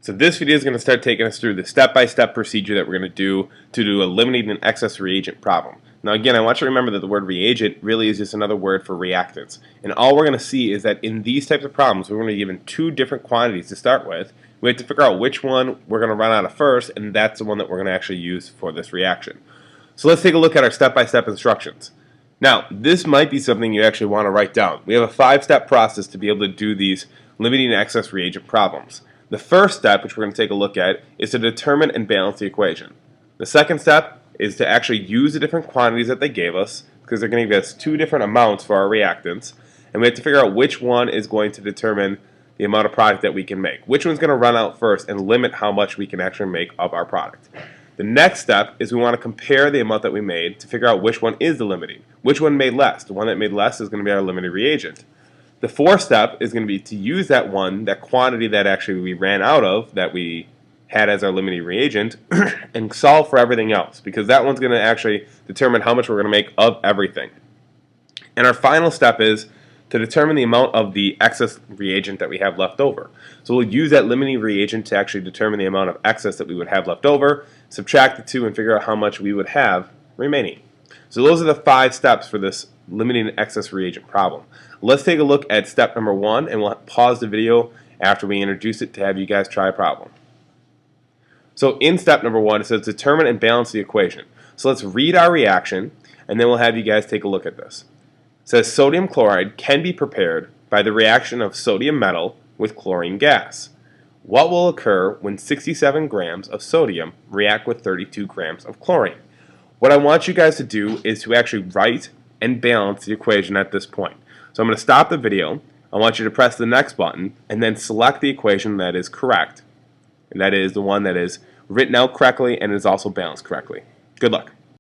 So this video is going to start taking us through the step-by-step procedure that we're going to do eliminating an excess reagent problem. Now again, I want you to remember that the word reagent really is just another word for reactants. And all we're going to see is that in these types of problems, we're going to be given two different quantities to start with. We have to figure out which one we're going to run out of first, and that's the one that we're going to actually use for this reaction. So let's take a look at our step-by-step instructions. Now, this might be something you actually want to write down. We have a 5-step process to be able to do these limiting excess reagent problems. The first step, which we're going to take a look at, is to determine and balance the equation. The second step is to actually use the different quantities that they gave us, because they're going to give us two different amounts for our reactants, and we have to figure out which one is going to determine the amount of product that we can make. Which one's going to run out first and limit how much we can actually make of our product. The next step is we want to compare the amount that we made to figure out which one is the limiting. Which one made less? The one that made less is going to be our limiting reagent. The fourth step is going to be to use that quantity that actually we ran out of, that we had as our limiting reagent, and solve for everything else, because that one's going to actually determine how much we're going to make of everything. And our final step is to determine the amount of the excess reagent that we have left over. So we'll use that limiting reagent to actually determine the amount of excess that we would have left over, subtract the two, and figure out how much we would have remaining. So those are the 5 steps for this limiting excess reagent problem. Let's take a look at step number 1, and we'll pause the video after we introduce it to have you guys try a problem. So in step number 1, it says determine and balance the equation. So let's read our reaction, and then we'll have you guys take a look at this. It says sodium chloride can be prepared by the reaction of sodium metal with chlorine gas. What will occur when 67 grams of sodium react with 32 grams of chlorine? What I want you guys to do is to actually write and balance the equation at this point. So I'm going to stop the video. I want you to press the next button and then select the equation that is correct. And that is the one that is written out correctly and is also balanced correctly. Good luck.